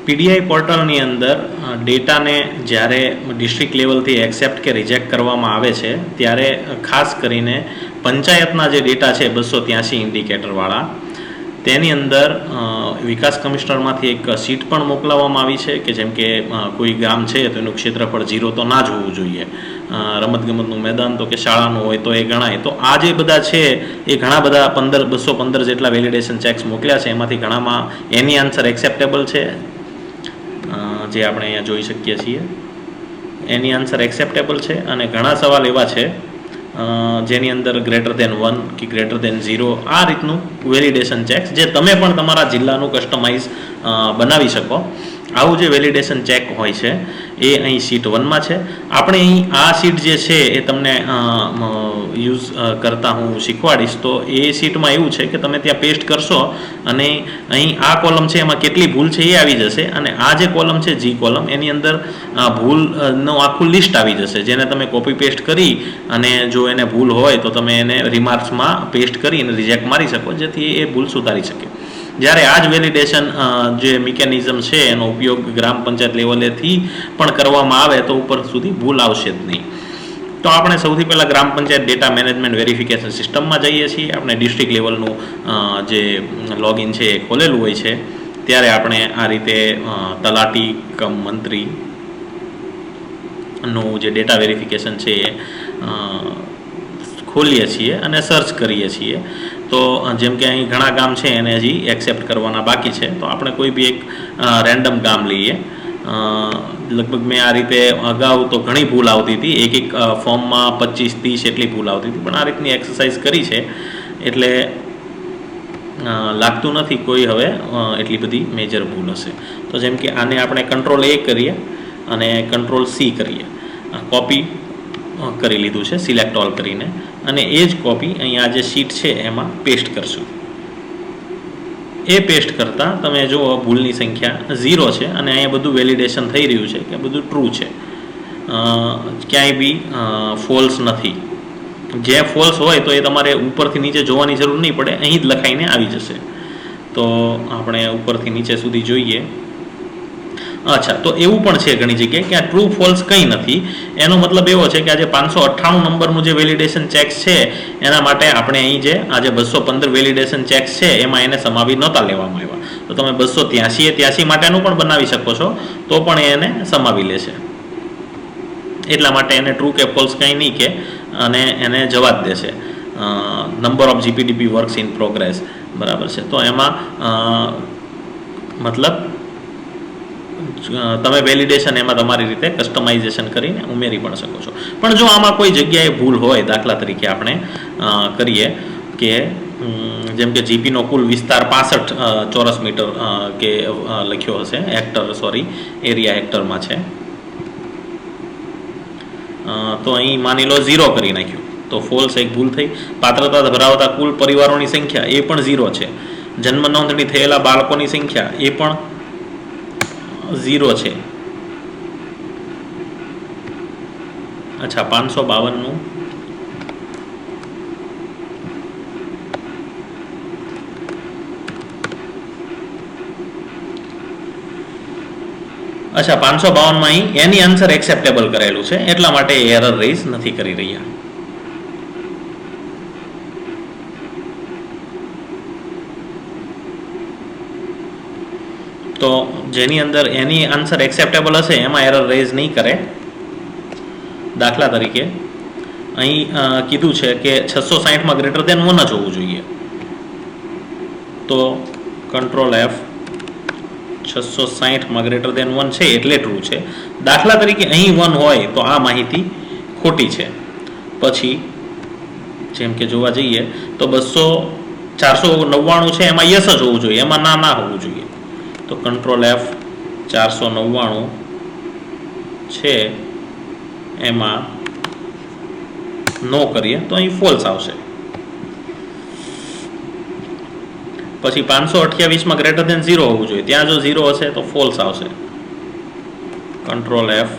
પીડીઆઈ પોર્ટલની અંદર ડેટાને જ્યારે ડિસ્ટ્રિક્ટ લેવલથી એક્સેપ્ટ કે રિજેક્ટ કરવામાં આવે છે ત્યારે ખાસ કરીને પંચાયતના જે ડેટા છે 283 ઇન્ડિકેટરવાળા, તેની અંદર વિકાસ કમિશનરમાંથી એક સીટ પણ મોકલાવવામાં આવી છે કે જેમ કે કોઈ ગામ છે તો એનું ક્ષેત્રફળ 0 તો ના જ હોવું જોઈએ, રમતગમતનું મેદાન તો કે શાળાનું હોય તો એ ગણાય. તો આ જે બધા છે એ ઘણા બધા 215 જેટલા વેલિડેશન ચેક્સ મોકલ્યા છે, એમાંથી ઘણામાં એની આન્સર એક્સેપ્ટેબલ છે, જે આપણે અહીંયા જોઈ શકીએ છીએ એની આન્સર એક્સેપ્ટેબલ છે, અને ઘણા સવાલ એવા છે જેની અંદર >1 કે >0 આ રીતનું વેલિડેશન ચેક્સ જે તમે પણ તમારા જિલ્લાનું કસ્ટમાઇઝ બનાવી શકો. આવું જે વેલિડેશન ચેક હોય છે એ અહીં શીટ 1માં છે. આપણે અહીં આ શીટ જે છે એ તમને યુઝ કરતા હું શીખવાડીશ. તો એ શીટમાં એવું છે કે તમે ત્યાં પેસ્ટ કરશો અને અહીં આ કોલમ છે એમાં કેટલી ભૂલ છે એ આવી જશે, અને આ જે કોલમ છે જી કોલમ એની અંદર ભૂલનું આખું લિસ્ટ આવી જશે, જેને તમે કોપી પેસ્ટ કરી અને જો એને ભૂલ હોય તો તમે એને રિમાર્ક્સમાં પેસ્ટ કરી અને રિજેક્ટ મારી શકો, જેથી એ ભૂલ સુધારી શકે. જ્યારે આ જ વેલિડેશન જે મિકેનિઝમ છે એનો ઉપયોગ ગ્રામ પંચાયત લેવલેથી પણ કરવામાં આવે તો ઉપર સુધી ભૂલ આવશે જ નહીં. તો આપણે સૌથી પહેલાં ગ્રામ પંચાયત ડેટા મેનેજમેન્ટ વેરિફિકેશન સિસ્ટમમાં જઈએ છીએ. આપણે ડિસ્ટ્રિક્ટ લેવલનું જે લોગિન છે એ ખોલેલું હોય છે ત્યારે આપણે આ રીતે તલાટી કમ મંત્રીનું જે ડેટા વેરિફિકેશન છે એ ખોલીએ છીએ અને સર્ચ કરીએ છીએ. તો જેમ કે અહીં ઘણા ગામ છે એને હજી એક્સેપ્ટ કરવાના બાકી છે, તો આપણે કોઈ બી એક રેન્ડમ ગામ લઈએ. લગભગ મેં આ રીતે અગાઉ તો ઘણી ભૂલ આવતી હતી, એક ફોર્મમાં 25-30 એટલી ભૂલ આવતી હતી, પણ આ રીતની એક્સરસાઇઝ કરી છે એટલે લાગતું નથી કોઈ હવે એટલી બધી મેજર ભૂલ હશે. તો જેમ કે આને આપણે Ctrl A કરીએ અને Ctrl C કરીએ, કોપી કરી લીધું છે સિલેક્ટ ઓલ કરીને, અને એ જ કોપી અહીંયા જે શીટ છે એમાં પેસ્ટ કરશું. એ પેસ્ટ કરતાં તમે જુઓ ભૂલની સંખ્યા 0 છે અને અહીંયા બધું વેલિડેશન થઈ રહ્યું છે કે બધું ટ્રુ છે, ક્યાંય બી ફોલ્સ નથી. જે ફોલ્સ હોય તો એ તમારે ઉપરથી નીચે જોવાની જરૂર નહીં પડે, અહીં જ લખાઈને આવી જશે. તો આપણે ઉપરથી નીચે સુધી જોઈએ. અચ્છા, તો એવું પણ છે ઘણી જગ્યાએ કે આ ટ્રુ ફોલ્સ કંઈ નથી. એનો મતલબ એવો છે કે આજે 598 નંબરનું જે વેલિડેશન ચેક્સ છે એના માટે આપણે અહીં જે આજે 215 વેલિડેશન ચેક્સ છે એમાં એને સમાવી નહોતા લેવામાં આવ્યા. તો તમે 283 માટેનું પણ બનાવી શકો છો, તો પણ એને સમાવી લેશે. એટલા માટે એને ટ્રુ કે ફોલ્સ કંઈ નહીં કે, અને એને જવા જ દેશે. Number of GPDP works in progress, બરાબર છે. તો એમાં મતલબ તમે વેલિડેશન એમાં તમારી રીતે કસ્ટમાઇઝેશન કરીને ઉમેરી પણ શકો છો. પણ જો આમાં કોઈ જગ્યાએ ભૂલ હોય, દાખલા તરીકે આપણે કરીએ કે જેમ કે જીપીનો કુલ વિસ્તાર 65 ચોરસ મીટર કે લખ્યો હશે, એરિયા હેક્ટરમાં છે, તો અહીં માની લો 0 કરી નાખ્યું તો ફોલ્સ એક ભૂલ થઈ. પાત્રતા ધરાવતા કુલ પરિવારોની સંખ્યા એ પણ 0 છે. જન્મ નોંધણી થયેલા બાળકોની સંખ્યા એ પણ 0 છે. અચ્છા, 552નું અચ્છા 552 માં અહીં એની આન્સર એક્સેપ્ટેબલ કરેલું છે, એટલા માટે એરર રેઝ નથી કરી રહ્યા. તો જેની અંદર એની આન્સર એક્સેપ્ટેબલ હશે એમાં એરર રેઝ નહીં કરે. દાખલા તરીકે અહીં કીધું છે કે 660 માં >1 જ હોવું જોઈએ, તો Ctrl F, 660 માં >1 છે એટલે ટ્રુ છે. દાખલા તરીકે અહીં 1 હોય તો આ માહિતી ખોટી છે. પછી જેમ કે જોવા જઈએ તો 499 છે એમાં યસ જ હોવું જોઈએ, એમાં ના હોવું જોઈએ. તો Ctrl F, 499 છે એમાં નો કરીએ તો અહીં ફોલ્સ આવશે. પછી 528 માં >0 હોવું જોઈએ, ત્યાં જો 0 હશે તો ફોલ્સ આવશે. Ctrl F,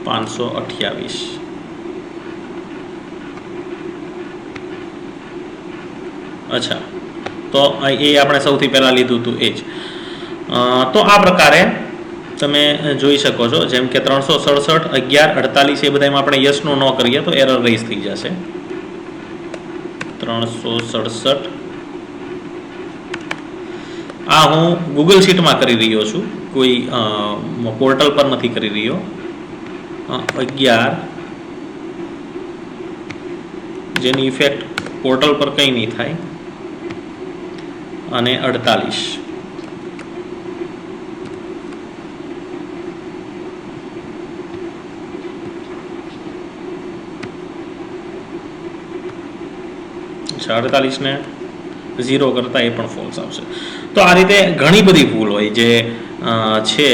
528. અચ્છા, તો એ આપણે સૌથી પહેલા લીધું હતું એ જ. તો આ પ્રકારે તમે જોઈ શકો છો, જેમ કે 367, 11, 48 એ બધામાં આપણે યસનું ન કરીએ તો એરર રેઝ થઈ જશે. 367 આ હું ગૂગલ શીટમાં કરી રહ્યો છું, કોઈ પોર્ટલ પર નથી કરી રહ્યો. 11 જેની ઇફેક્ટ પોર્ટલ પર કંઈ નહીં થાય, અને 48 48 ને 0 કરતા એ પણ ફોલ્સ આવશે. તો આ રીતે ઘણી બધી ભૂલ હોય જે છે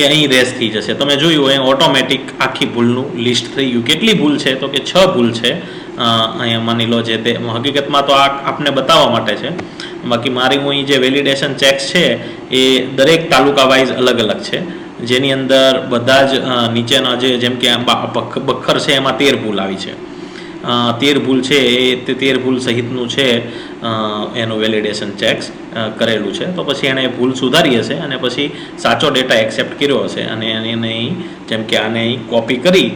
એ અહીં રેસ થઈ જશે. તમે જોયું હોય ઓટોમેટિક આખી ભૂલનું લિસ્ટ થઈ ગયું. કેટલી ભૂલ છે તો કે 6 ભૂલ છે. અહીંયા માની લો જે તે હકીકતમાં તો આ આપને બતાવવા માટે છે. બાકી મારી હું જે વેલિડેશન ચેક્સ છે એ દરેક તાલુકા વાઇઝ અલગ અલગ છે, જેની અંદર બધા જ નીચેના જેમ કે બખર છે એમાં 13 ભૂલ આવી છે. 13 ભૂલ છે એ 13 ભૂલ સહિતનું છે એનું વેલિડેશન ચેક્સ કરેલું છે. તો પછી એણે ભૂલ સુધારી હશે અને પછી સાચો ડેટા એક્સેપ્ટ કર્યો હશે, અને એને અહીં જેમ કે આને અહીં કોપી કરી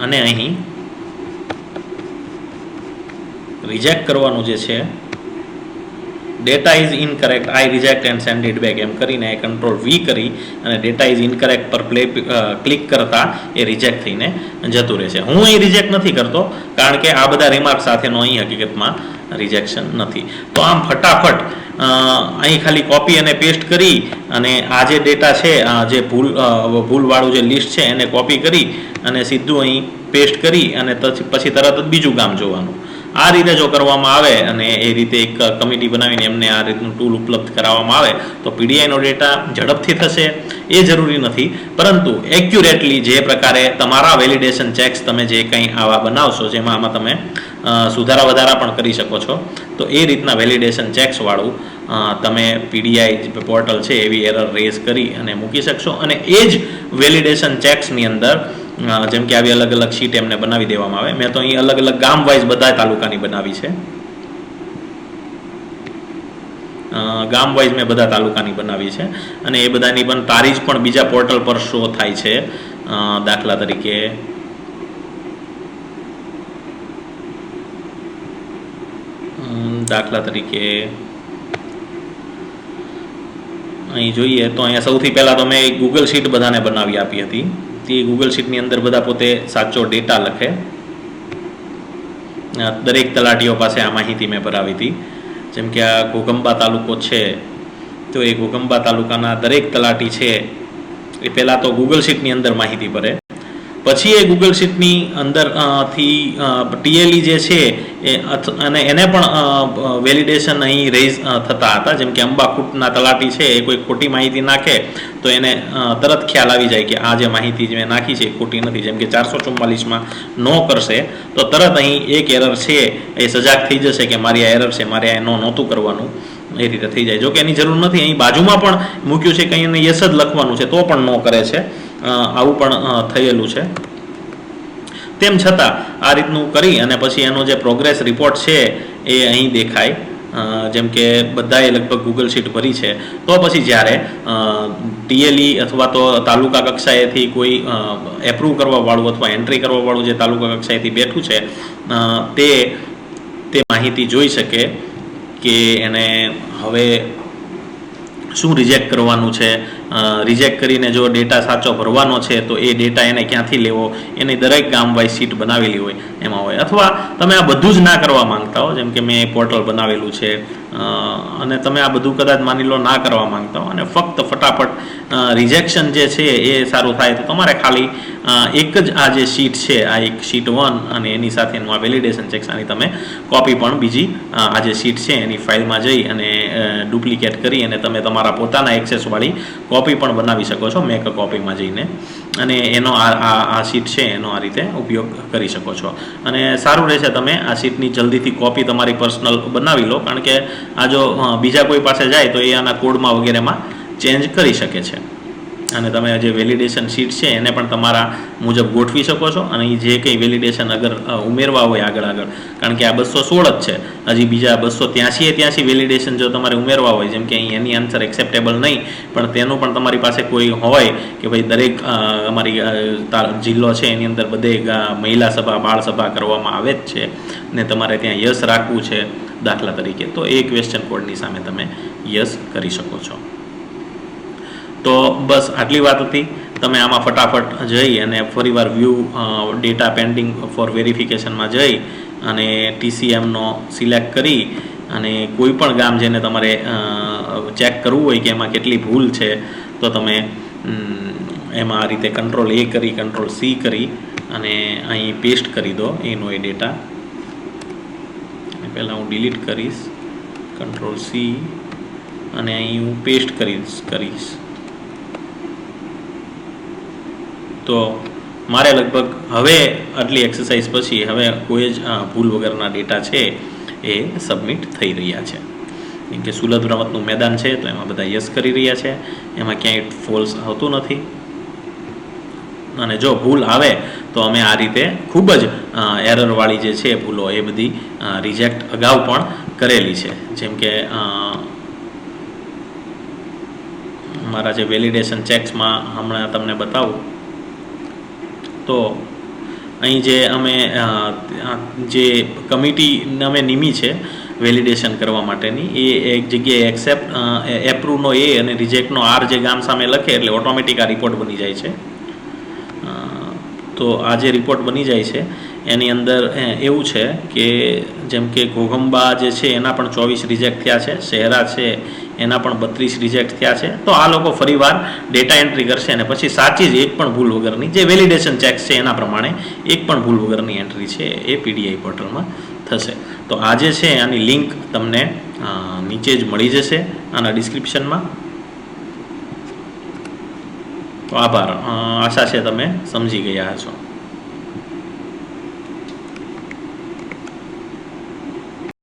અને અહીં રિજેક્ટ કરવાનું જે છે, data is incorrect, I reject and send it back એમ કરીને કંટ્રોલ V કરી અને ડેટા ઇઝ ઇનકરેક્ટ પર ક્લિક કરતા એ રિજેક્ટ થઈને જતું રહેશે. હું અહીં રિજેક્ટ નથી કરતો કારણ કે આ બધા રિમાર્ક સાથેનો અહીં હકીકતમાં રિજેક્શન નથી. તો આમ ફટાફટ અહીં ખાલી કોપી અને પેસ્ટ કરી અને આ જે ડેટા છે, જે ભૂલવાળું જે લિસ્ટ છે એને કોપી કરી અને સીધું અહીં પેસ્ટ કરી અને પછી તરત જ બીજું કામ જોવાનું. આ રીતે જો કરવામાં આવે અને એ રીતે એક કમિટી બનાવીને એમને આ રીતનું ટૂલ ઉપલબ્ધ કરાવવામાં આવે તો પીડીઆઈનો ડેટા ઝડપથી થશે એ જરૂરી નથી, પરંતુ એક્યુરેટલી જે પ્રકારે તમારા વેલિડેશન ચેક્સ તમે જે કંઈ આવા બનાવશો જેમાં આમાં તમે સુધારા વધારા પણ કરી શકો છો, તો એ રીતના વેલિડેશન ચેક્સવાળું તમે પીડીઆઈ પોર્ટલ છે એવી એરર રેઝ કરી અને મૂકી શકશો. અને એ જ વેલિડેશન ચેક્સની અંદર જેમ કે આવી અલગ અલગ શીટ એમને બનાવી દેવામાં આવે. મેં તો અહીં અલગ અલગ ગામ વાઇઝ બધા તાલુકાની બનાવી છે. ગામ વાઇઝ મેં બધા તાલુકાની બનાવી છે અને એ બધાની પણ તારીખ પણ બીજા પોર્ટલ પર શો થાય છે. દાખલા તરીકે અહીં જોઈએ તો અહીંયા સૌથી પહેલાં તો મેં ગૂગલ શીટ બધાને બનાવી આપી હતી. તે ગૂગલ શીટની અંદર બધા પોતે સાચો ડેટા લખે. દરેક તલાટીઓ પાસે આ માહિતી મેં ભરાવી હતી. જેમ કે આ ઘોગંબા તાલુકો છે તો એ ઘોગંબા તાલુકાના દરેક તલાટી છે એ પહેલાં તો ગૂગલ શીટની અંદર માહિતી ભરે, પછી એ ગૂગલ શીટની અંદર થી ટીએલઈ જે છે અને એને પણ વેલિડેશન અહીં રેઝ થતા હતા. જેમ કે અંબાકુટના તલાટી છે એ કોઈ ખોટી માહિતી નાખે તો એને તરત ખ્યાલ આવી જાય કે આ જે માહિતી મેં નાખી છે એ ખોટી નથી. જેમ કે 444માં નો કરશે તો તરત અહીં એક એરર છે એ સજાગ થઈ જશે કે મારી આ એરર છે, મારે આ નહોતું કરવાનું, એ રીતે થઈ જાય. જો કે એની જરૂર નથી, અહીં બાજુમાં પણ મૂક્યું છે કે એને યસ જ લખવાનું છે તો પણ નો કરે છે. આવું પણ થયેલું છે. તેમ છતાં આ રીતનું કરી અને પછી એનો જે પ્રોગ્રેસ રિપોર્ટ છે એ અહીં દેખાય. જેમ કે બધાએ લગભગ ગૂગલ શીટ ભરી છે, તો પછી જ્યારે ટીએલઈ અથવા તો તાલુકા કક્ષાએથી કોઈ એપ્રૂવ કરવાવાળું અથવા એન્ટ્રી કરવાવાળું જે તાલુકા કક્ષાએથી બેઠું છે તે માહિતી જોઈ શકે કે એને હવે શું રિજેક્ટ કરવાનું છે. રિજેક્ટ કરીને જો ડેટા સાચો ભરવાનો છે તો એ ડેટા એને ક્યાંથી લેવો એની દરેક ગામ વાઇઝ શીટ બનાવેલી હોય એમાં હોય. અથવા તમે આ બધું જ ના કરવા માંગતા હો, જેમ કે મેં પોર્ટલ બનાવેલું છે અને તમે આ બધું કદાચ માની લો ના કરવા માંગતા હો અને ફક્ત ફટાફટ રિજેક્શન જે છે એ સારું થાય તો તમારે ખાલી એક જ આ જે શીટ છે, આ એક શીટ 1 અને એની સાથેનું આ વેલિડેશન ચેક્સ આની તમે કોપી પણ બીજી આ જે શીટ છે એની ફાઇલમાં જઈ અને ડુપ્લિકેટ કરી અને તમે તમારા પોતાના એક્સેસવાળી કોપી પણ બનાવી શકો છો મેક કોપીમાં જઈને, અને એનો આ શીટ છે એનો આ રીતે ઉપયોગ કરી શકો છો. અને સારું રહેશે તમે આ શીટની જલ્દીથી કોપી તમારી પર્સનલ બનાવી લો, કારણ કે આ જો બીજા કોઈ પાસે જાય તો એ આના કોડમાં વગેરેમાં ચેન્જ કરી શકે છે. અને તમે જે વેલિડેશન શીટ છે એને પણ તમારા મુજબ ગોઠવી શકો છો, અને એ જે કંઈ વેલિડેશન અગર ઉમેરવા હોય આગળ કારણ કે આ 216 જ છે, હજી બીજા 283 વેલિડેશન જો તમારે ઉમેરવા હોય, જેમ કે અહીં એની આન્સર એક્સેપ્ટેબલ નહીં, પણ તેનું પણ તમારી પાસે કોઈ હોય કે ભાઈ દરેક અમારી જિલ્લો છે એની અંદર બધે મહિલા સભા બાળ સભા કરવામાં આવે જ છે ને તમારે ત્યાં યસ રાખવું છે દાખલા તરીકે, તો એ ક્વેશ્ચન કોડની સામે તમે યસ કરી શકો છો. તો બસ આટલી વાત હતી. તમે આમાં ફટાફટ જઈ અને ફરીવાર વ્યૂ ડેટા પેન્ડિંગ ફોર વેરિફિકેશનમાં જઈ અને TCMનો સિલેક્ટ કરી અને કોઈ પણ ગામ જેને તમારે ચેક કરવું હોય કે એમાં કેટલી ભૂલ છે, તો તમે એમાં આ રીતે Ctrl+A કરી Ctrl+C કરી અને અહીં પેસ્ટ કરી દો એનો એ ડેટા. પહેલાં હું ડિલીટ કરીશ, Ctrl+C અને અહીં હું પેસ્ટ કરીશ. તો મારે લગભગ હવે આટલી એક્સરસાઇઝ પછી હવે કોઈ જ ભૂલ વગરના ડેટા છે એ સબમિટ થઈ રહ્યા છે. કેમ કે સુલભ રમતનું મેદાન છે તો એમાં બધા યસ કરી રહ્યા છે, એમાં ક્યાંય ફોલ્સ આવતું નથી. અને જો ભૂલ આવે તો અમે આ રીતે ખૂબ જ એરરવાળી જે છે ભૂલો એ બધી રિજેક્ટ અગાઉ પણ કરેલી છે. જેમ કે મારા જે વેલિડેશન ચેક્સમાં હમણાં તમને બતાવું તો અહીં જે અમે જે કમિટીને અમે નિમી છે વેલિડેશન કરવા માટેની, એ એક જગ્યાએ એક્સેપ્ટ એપ્રુવનો A અને રિજેક્ટનો R જે ગામ સામે લખે એટલે ઓટોમેટિક આ રિપોર્ટ બની જાય છે. તો આ જે રિપોર્ટ બની જાય છે એની અંદર એવું છે કે જેમ કે ઘોઘંબા જે છે એના પણ 24 રિજેક્ટ થયા છે, શહેરા છે એના પણ 32 રિજેક્ટ થયા છે. તો આ લોકો ફરીવાર ડેટા એન્ટ્રી કરશે અને પછી સાચી જ એક પણ ભૂલ વગરની જે વેલિડેશન ચેક્સ છે એના પ્રમાણે એક પણ ભૂલ વગરની એન્ટ્રી છે એ PDI પોર્ટલમાં થશે. તો આ જે છે આની લિંક તમને નીચે જ મળી જશે આના ડિસ્ક્રિપ્શનમાં. તો આભાર, આશા છે તમે સમજી ગયા છો.